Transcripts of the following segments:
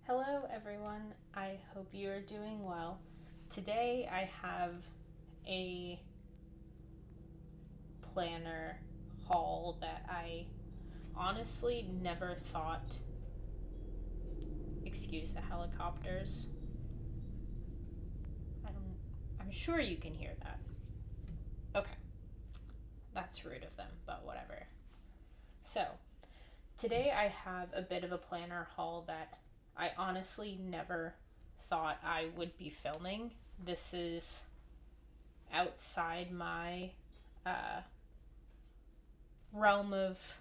Hello, everyone. I hope you are doing well. Today I have a planner haul that I honestly never thought. Excuse the helicopters. I don't. I'm sure you can hear that. Okay, that's rude of them, but whatever. So, today I have a bit of a planner haul that I honestly never thought I would be filming. This is outside my uh, realm of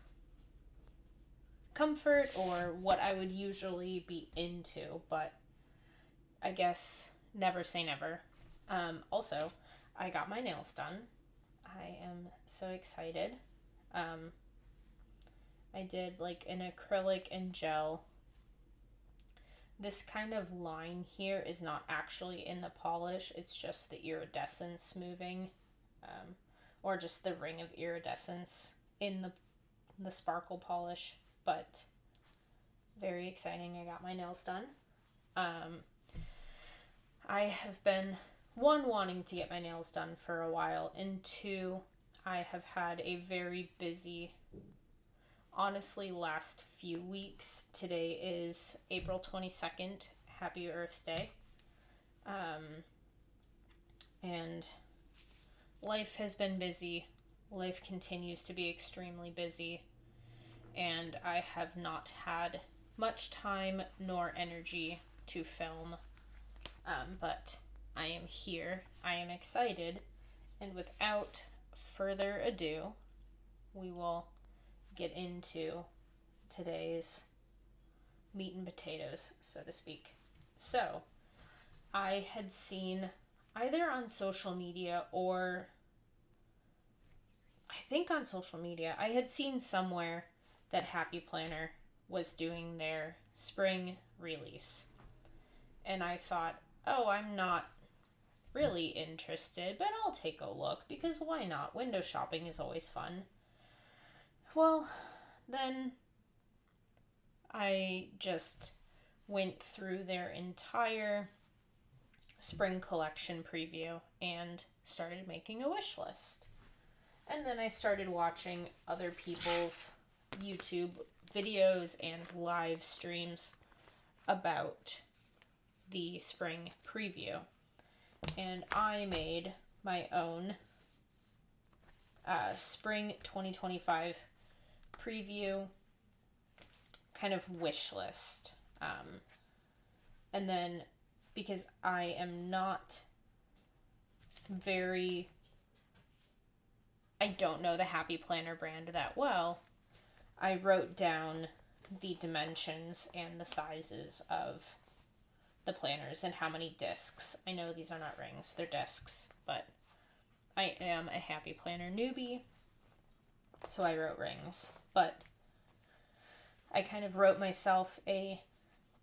comfort or what I would usually be into, but I guess never say never. Also, I got my nails done. I am so excited. Um, I did like an acrylic and gel. This kind of line here is not actually in the polish, it's just the iridescence moving, or just the ring of iridescence in the sparkle polish. But very exciting. I got my nails done. I have been, one, wanting to get my nails done for a while, and two, I have had a very busy, honestly, last few weeks. Today is April 22nd. Happy Earth Day. And life has been busy. Life continues to be extremely busy. And I have not had much time nor energy to film. But I am here. I am excited. And without further ado, we will get into today's meat and potatoes, so to speak. So, I had seen either on social media or I think on social media, I had seen somewhere that Happy Planner was doing their spring release. And I thought, oh, I'm not really interested, but I'll take a look because why not? Window shopping is always fun. Well, then I just went through their entire spring collection preview and started making a wish list. And then I started watching other people's YouTube videos and live streams about the spring preview. And I made my own spring 2025 preview kind of wish list. And then because I am not I don't know the Happy Planner brand that well, I wrote down the dimensions and the sizes of the planners and how many discs. I know these are not rings, they're discs, but I am a Happy Planner newbie, so I wrote rings. But I kind of wrote myself a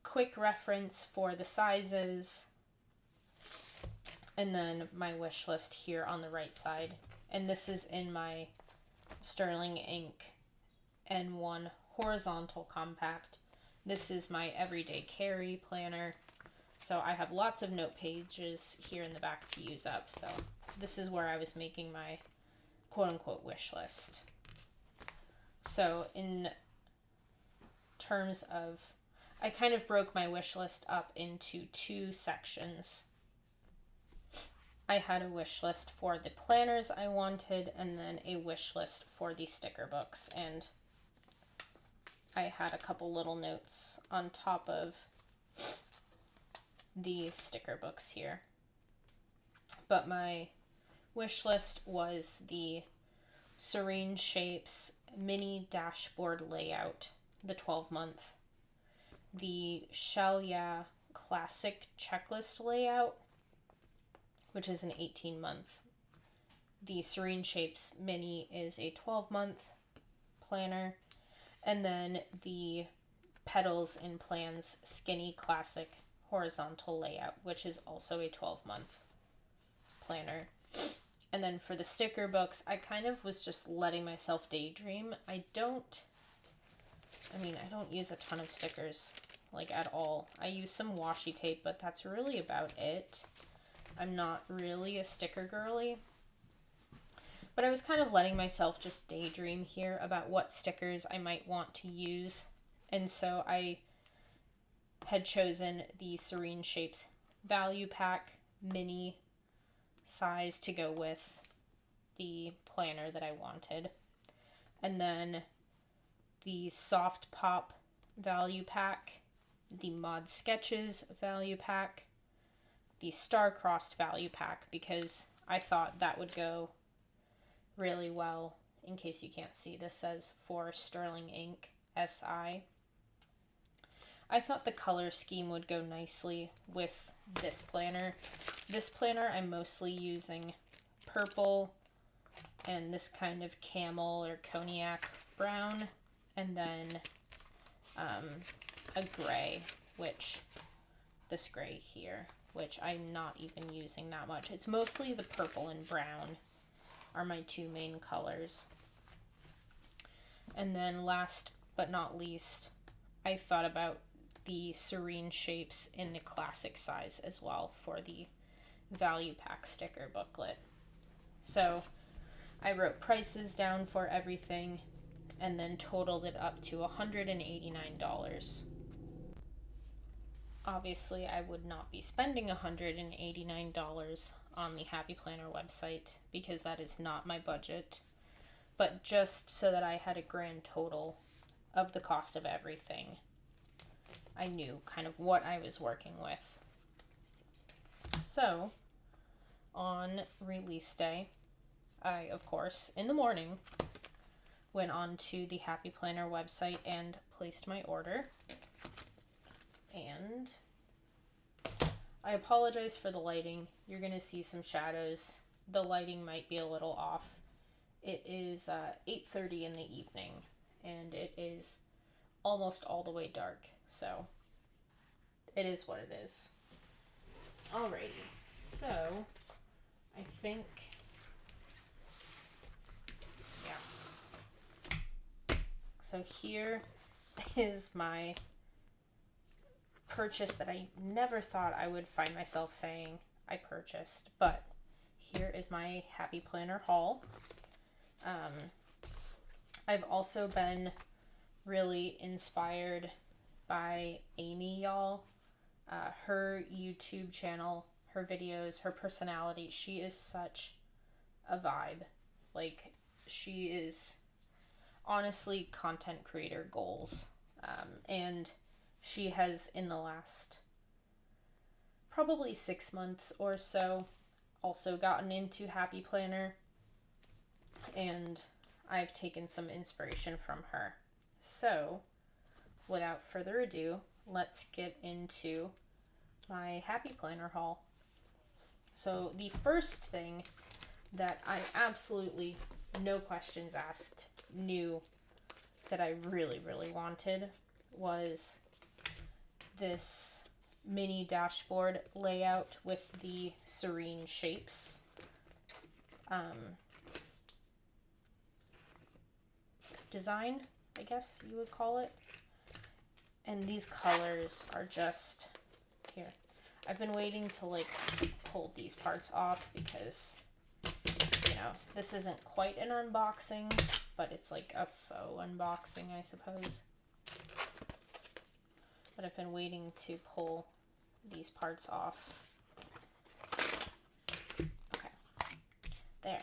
quick reference for the sizes and then my wish list here on the right side. And this is in my Sterling Ink N1 horizontal compact. This is my everyday carry planner. So I have lots of note pages here in the back to use up. So this is where I was making my quote-unquote wish list. So in terms of, I kind of broke my wish list up into two sections. I had a wish list for the planners I wanted and then a wish list for the sticker books. And I had a couple little notes on top of the sticker books here. But my wish list was the Serene Shapes mini dashboard layout, the 12-month, the Shalia Classic checklist layout, which is an 18-month. The Serene Shapes mini is a 12-month planner, and then the Petals and Plans Skinny Classic horizontal layout, which is also a 12-month planner. And then for the sticker books, I kind of was just letting myself daydream. I don't use a ton of stickers. like at all. I use some washi tape, but that's really about it. I'm not really a sticker girly. But I was kind of letting myself just daydream here about what stickers I might want to use. And so I had chosen the Serene Shapes Value Pack mini size to go with the planner that I wanted. And then the Soft Pop Value Pack, the Mod Sketches Value Pack, the Star-Crossed Value Pack, because I thought that would go really well. In case you can't see, this says for Sterling Ink SI. I thought the color scheme would go nicely with this planner. This planner I'm mostly using purple and this kind of camel or cognac brown, and then a gray, which this gray here, which I'm not even using that much. It's mostly the purple and brown are my two main colors. And then last but not least, I thought about the Serene Shapes in the classic size as well for the Value Pack sticker booklet. So I wrote prices down for everything and then totaled it up to $189. Obviously, I would not be spending $189 on the Happy Planner website because that is not my budget, but just so that I had a grand total of the cost of everything, I knew kind of what I was working with. So, on release day, I, of course, in the morning, went on to the Happy Planner website and placed my order. And I apologize for the lighting. You're going to see some shadows. The lighting might be a little off. It is 8:30 in the evening, and it is almost all the way dark. So it is what it is. Alrighty. So I think, yeah. So here is my purchase that I never thought I would find myself saying I purchased, but here is my Happy Planner haul. I've also been really inspired by Amy, y'all. Her YouTube channel, her videos, her personality, she is such a vibe. Like, she is honestly content creator goals. And she has, in the last probably 6 months or so, also gotten into Happy Planner, and I've taken some inspiration from her. So, without further ado, let's get into my Happy Planner haul. So, the first thing that I absolutely, no questions asked, knew that I really, really wanted was this mini dashboard layout with the Serene Shapes design, I guess you would call it. And these colors are just here. I've been waiting to like pull these parts off because, you know, this isn't quite an unboxing, but it's like a faux unboxing, I suppose. But I've been waiting to pull these parts off. Okay. There.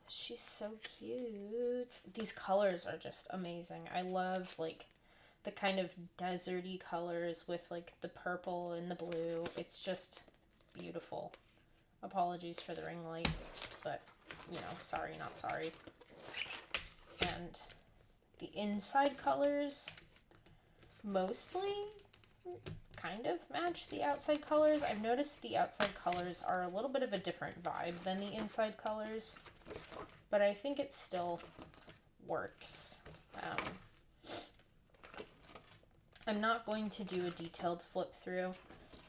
She's so cute. These colors are just amazing. I love, like, the kind of deserty colors with, like, the purple and the blue. It's just beautiful. Apologies for the ring light, but, you know, sorry, not sorry. And the inside colors mostly kind of match the outside colors. I've noticed the outside colors are a little bit of a different vibe than the inside colors, but I think it still works. I'm not going to do a detailed flip through.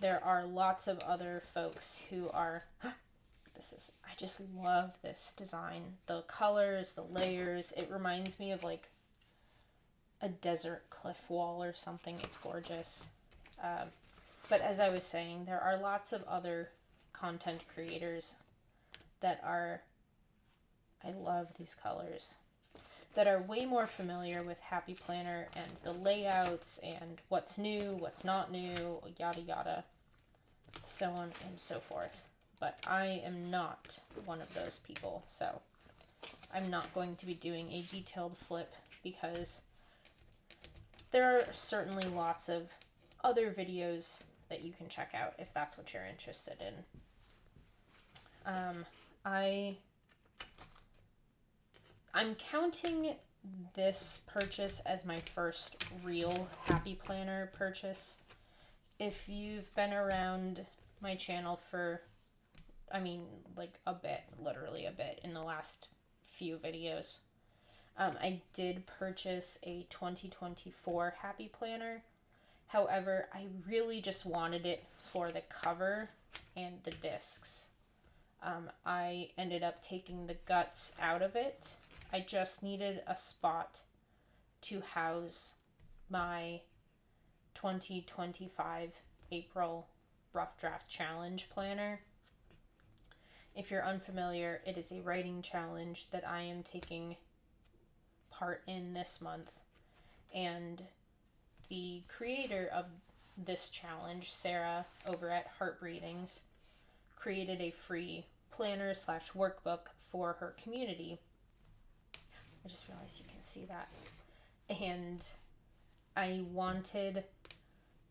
There are lots of other folks who are, I just love this design. The colors, the layers, it reminds me of like a desert cliff wall or something. It's gorgeous. But as I was saying, there are lots of other content creators that are, I love these colors, that are way more familiar with Happy Planner and the layouts and what's new, what's not new, yada yada, so on and so forth. But I am not one of those people, so I'm not going to be doing a detailed flip because there are certainly lots of other videos that you can check out if that's what you're interested in. I'm counting this purchase as my first real Happy Planner purchase. If you've been around my channel for, like a bit, literally a bit, in the last few videos, I did purchase a 2024 Happy Planner. However, I really just wanted it for the cover and the discs. I ended up taking the guts out of it. I just needed a spot to house my 2025 April Rough Draft Challenge planner. If you're unfamiliar, it is a writing challenge that I am taking part in this month. And the creator of this challenge, Sarah, over at Heart Breathings, created a free planner / workbook for her community. I just realized you can see that. And I wanted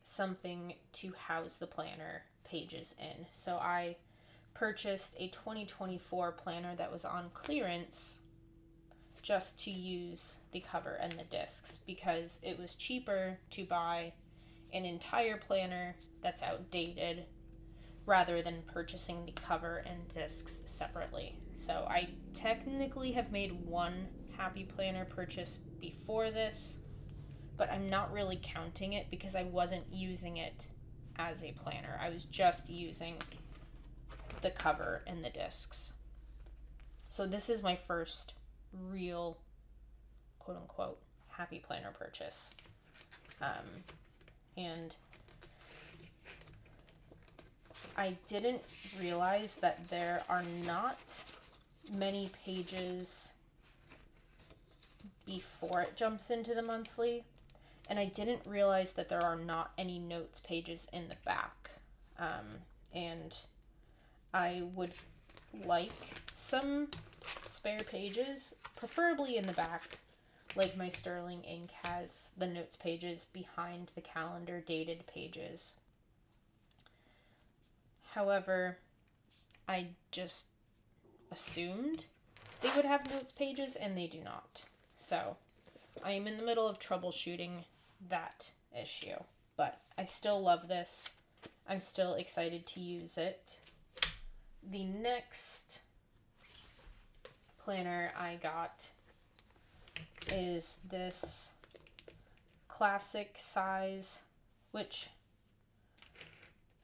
something to house the planner pages in. So I purchased a 2024 planner that was on clearance just to use the cover and the discs because it was cheaper to buy an entire planner that's outdated rather than purchasing the cover and discs separately. So I technically have made one Happy Planner purchase before this, but I'm not really counting it because I wasn't using it as a planner. I was just using the cover and the discs. So this is my first real, quote unquote, Happy Planner purchase. And I didn't realize that there are not many pages before it jumps into the monthly. And I didn't realize that there are not any notes pages in the back. And I would like some spare pages, preferably in the back, like my Sterling ink has the notes pages behind the calendar dated pages. However, I just assumed they would have notes pages and they do not. So I am in the middle of troubleshooting that issue, but I still love this. I'm still excited to use it. The next planner I got is this classic size, which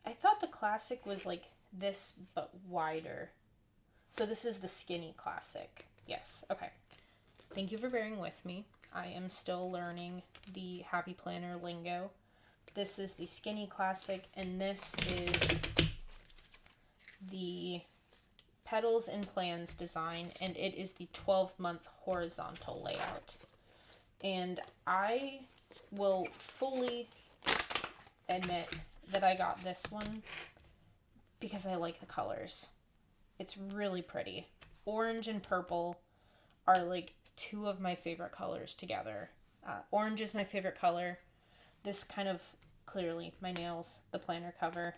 I thought the classic was like this but wider. So this is the skinny classic. Yes, okay. Thank you for bearing with me. I am still learning the Happy Planner lingo. This is the skinny classic, and this is the Petals and Plans design, and it is the 12-month horizontal layout. And I will fully admit that I got this one because I like the colors. It's really pretty. Orange and purple are like two of my favorite colors together. Orange is my favorite color. This kind of, clearly, my nails, the planner cover.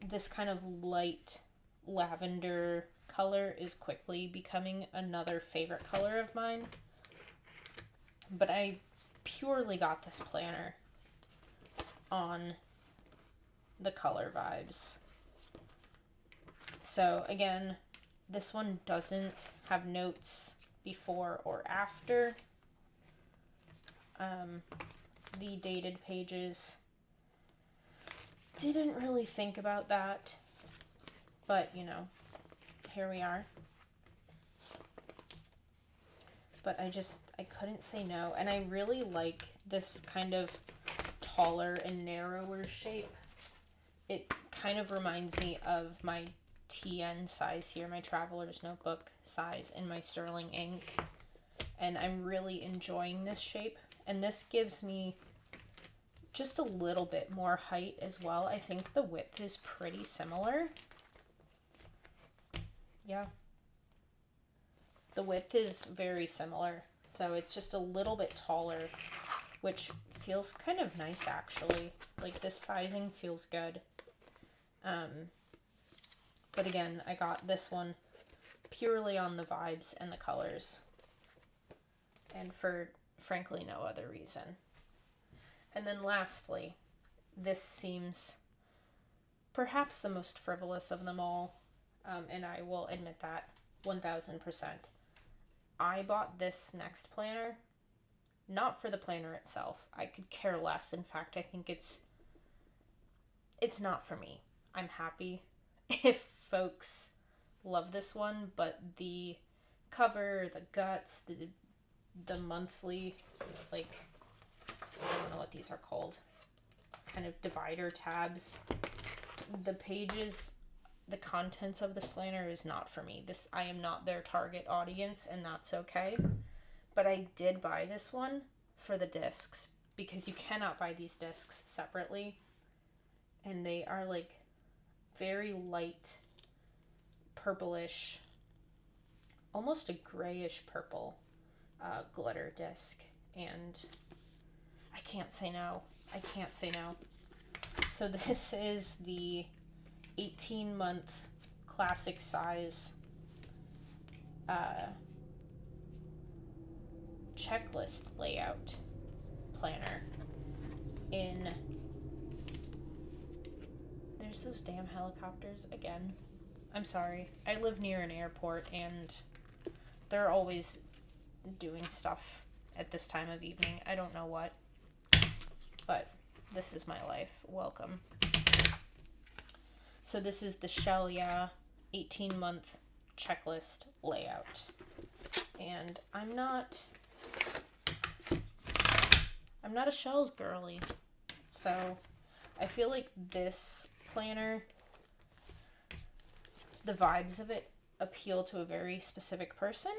This kind of light lavender color is quickly becoming another favorite color of mine. But I purely got this planner on the color vibes. So again, this one doesn't have notes before or after. The dated pages, didn't really think about that, but you know, here we are. But I couldn't say no, and I really like this kind of taller and narrower shape. It kind of reminds me of my TN size here, my Traveler's Notebook size in my Sterling ink. And I'm really enjoying this shape. And this gives me just a little bit more height as well. I think the width is pretty similar. Yeah. The width is very similar. So it's just a little bit taller, which feels kind of nice actually. Like this sizing feels good. But again, I got this one purely on the vibes and the colors. And for, frankly, no other reason. And then lastly, this seems perhaps the most frivolous of them all. And I will admit that 1000%. I bought this next planner, not for the planner itself. I could care less. In fact, I think it's not for me. I'm happy if folks love this one, but the cover, the guts, the monthly, like, I don't know what these are called, kind of divider tabs. The pages, the contents of this planner is not for me. I am not their target audience, and that's okay. But I did buy this one for the discs, because you cannot buy these discs separately. And they are like very light purplish, almost a grayish purple glitter disc. And I can't say no. I can't say no. So this is the 18-month classic size checklist layout planner in... There's those damn helicopters again. I'm sorry. I live near an airport and they're always doing stuff at this time of evening. I don't know what, but this is my life. Welcome. So this is the Shell Yeah 18-month checklist layout. And I'm not a Shells girly. So I feel like this planner, the vibes of it appeal to a very specific person,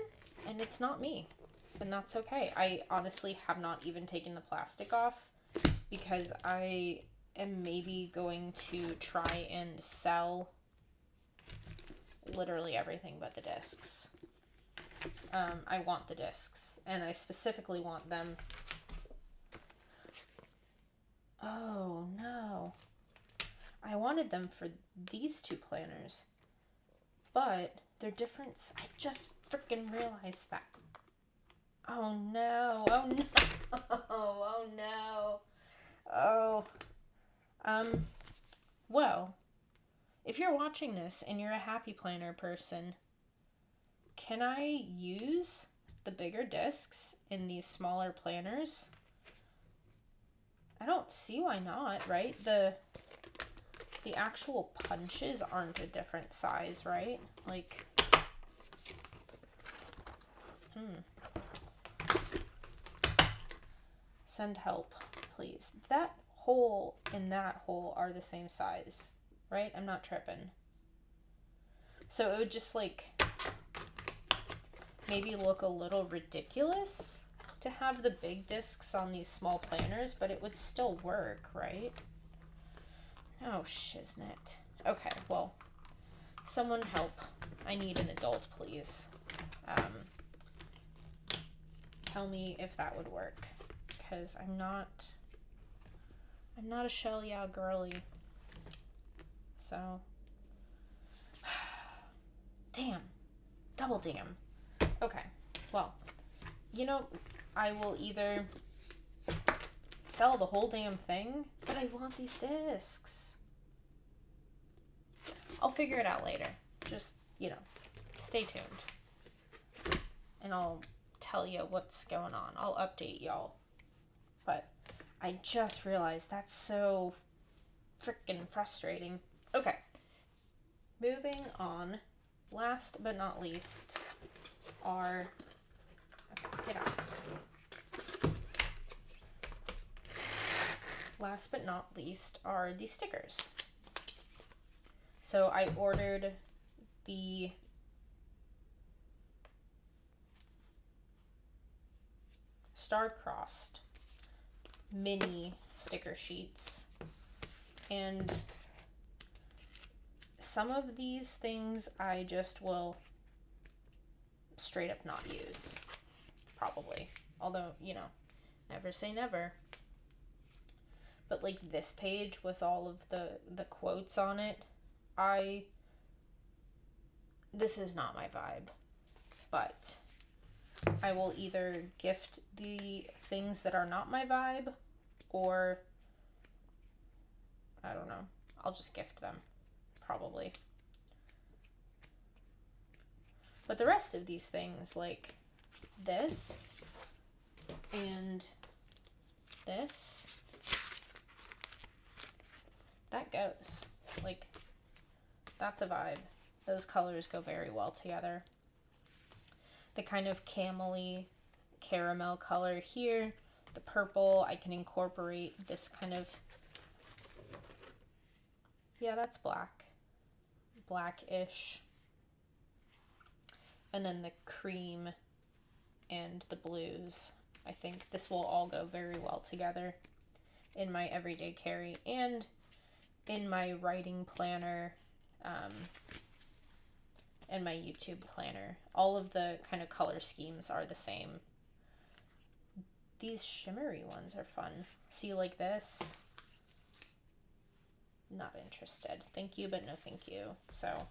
and it's not me, and that's okay. I honestly have not even taken the plastic off because I am maybe going to try and sell literally everything but the discs. I want the discs, and I specifically want them. Oh no. I wanted them for these two planners, but they're different. I just freaking realized that. Oh no, oh no, oh no, oh. Well, if you're watching this and you're a happy planner person, can I use the bigger discs in these smaller planners? I don't see why not, right? The actual punches aren't a different size, right? Like, Send help, please. That hole and that hole are the same size, right? I'm not tripping. So it would just, like, maybe look a little ridiculous to have the big discs on these small planners, but it would still work, right? Oh, shiznit. Okay, well, someone help. I need an adult, please. Tell me if that would work, because I'm not a Shell Yeah girly. So, damn. Double damn. Okay, well, you know, I will either sell the whole damn thing, but I want these discs. I'll figure it out later. Just, stay tuned. And I'll tell you what's going on. I'll update y'all. But I just realized that's so freaking frustrating. Okay. Moving on. Last but not least are... Okay, get out. last but not least are the stickers. So I ordered the star-crossed mini sticker sheets, and some of these things I just will straight up not use, probably. Although, you know, never say never. But like this page with all of the quotes on it, this is not my vibe. But I will either gift the things that are not my vibe, or I don't know, I'll just gift them, probably. But the rest of these things, like this and this, that goes. Like, that's a vibe. Those colors go very well together. The kind of camely caramel color here, the purple, I can incorporate this kind of, yeah, that's black, blackish. And then the cream and the blues. I think this will all go very well together in my everyday carry and in my writing planner, and my YouTube planner. All of the kind of color schemes are the same. These shimmery ones are fun. See, like this? Not interested. Thank you, but no thank you. So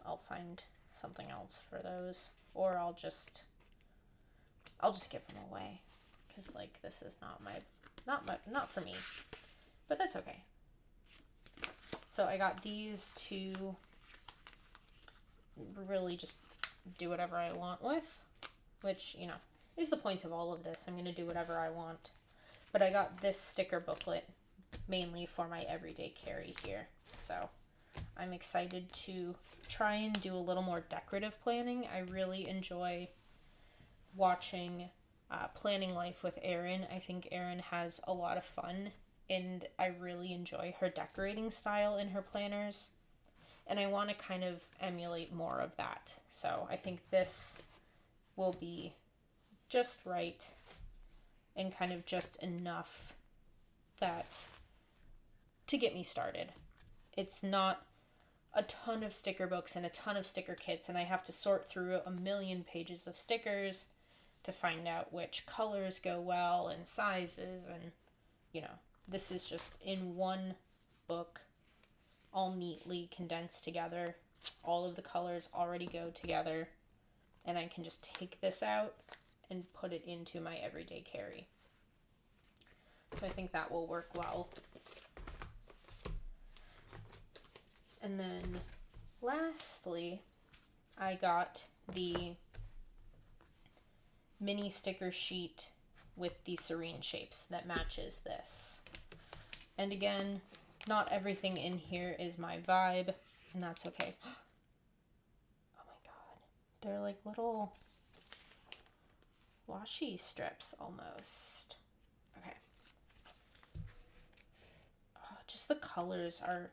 I'll find something else for those, or I'll just give them away, because like this is not for me, but that's okay. So I got these to really just do whatever I want with, which, you know, is the point of all of this. I'm going to do whatever I want. But I got this sticker booklet mainly for my everyday carry here. So I'm excited to try and do a little more decorative planning. I really enjoy watching Planning Life with Erin. I think Erin has a lot of fun, and I really enjoy her decorating style in her planners, and I want to kind of emulate more of that. So I think this will be just right and kind of just enough that to get me started. It's not a ton of sticker books and a ton of sticker kits, and I have to sort through a million pages of stickers to find out which colors go well and sizes, and, you know, this is just in one book, all neatly condensed together. All of the colors already go together, and I can just take this out and put it into my everyday carry. So I think that will work well. And then lastly, I got the mini sticker sheet with the serene shapes that matches this. And again, not everything in here is my vibe, and that's okay. Oh my god. They're like little washi strips almost. Okay. Oh, just the colors are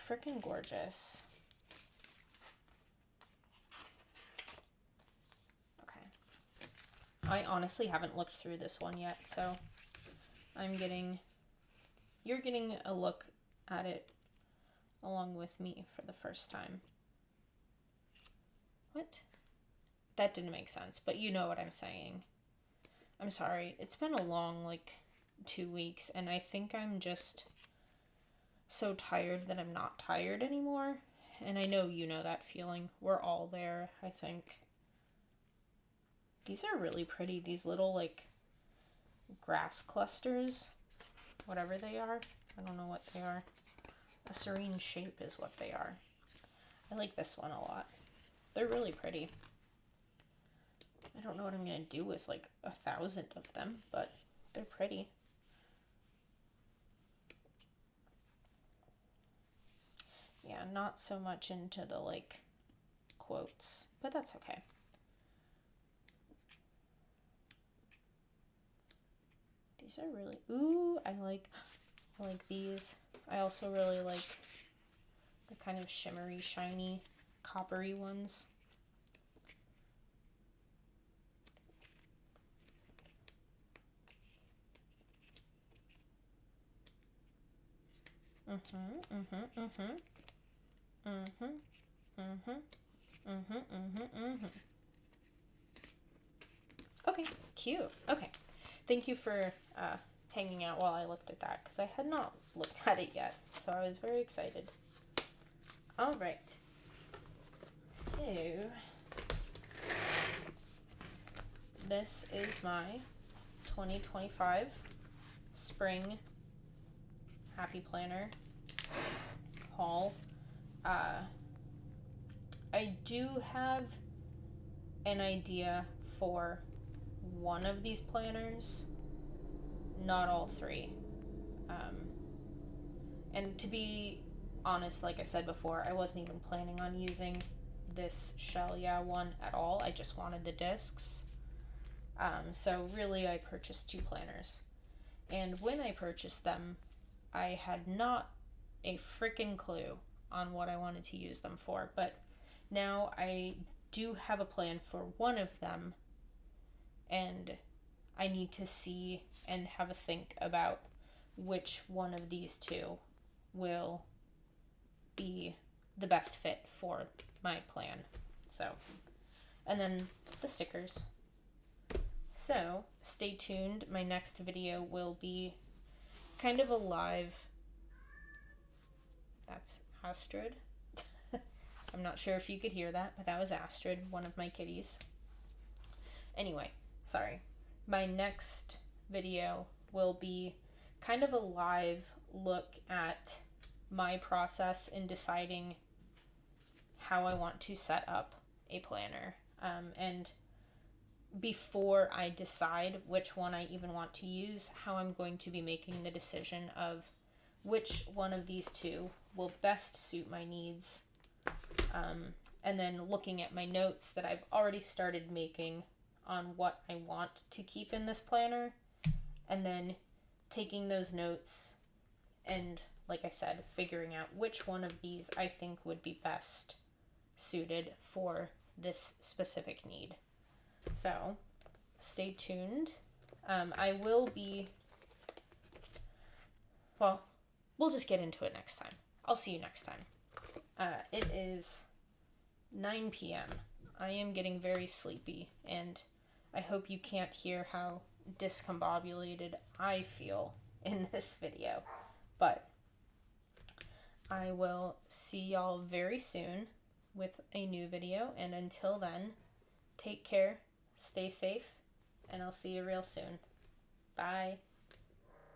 freaking gorgeous. Okay. I honestly haven't looked through this one yet, so you're getting a look at it along with me for the first time. What? That didn't make sense, but you know what I'm saying. I'm sorry. It's been a long, 2 weeks, and I think I'm just so tired that I'm not tired anymore. And I know you know that feeling. We're all there, I think. These are really pretty. These little, grass clusters. Whatever they are. I don't know what they are. A serene shape is what they are. I like this one a lot. They're really pretty. I don't know what I'm going to do with 1,000 of them, but they're pretty. Yeah, not so much into the quotes, but that's okay. These are really, ooh, I like these. I also really like the kind of shimmery, shiny, coppery ones. Okay, cute. Okay. Thank you for hanging out while I looked at that, because I had not looked at it yet, so I was very excited. All right. So, this is my 2025 Spring Happy Planner haul. I do have an idea for one of these planners, not all three. And to be honest, like I said before, I wasn't even planning on using this Shell Yeah one at all. I just wanted the discs. So really I purchased two planners. And when I purchased them, I had not a freaking clue on what I wanted to use them for, but now I do have a plan for one of them, and I need to see and have a think about which one of these two will be the best fit for my plan. So, and then the stickers. So, stay tuned. My next video will be kind of a live. That's Astrid. I'm not sure if you could hear that, but that was Astrid, one of my kitties. Anyway, sorry. My next video will be kind of a live look at my process in deciding how I want to set up a planner. And before I decide which one I even want to use, how I'm going to be making the decision of which one of these two will best suit my needs. And then looking at my notes that I've already started making on what I want to keep in this planner, and then taking those notes and, like I said, figuring out which one of these I think would be best suited for this specific need. So, stay tuned. I will be, well, we'll just get into it next time. I'll see you next time. It is 9 p.m. I am getting very sleepy, and I hope you can't hear how discombobulated I feel in this video. But I will see y'all very soon with a new video, and until then, take care, stay safe, and I'll see you real soon. Bye.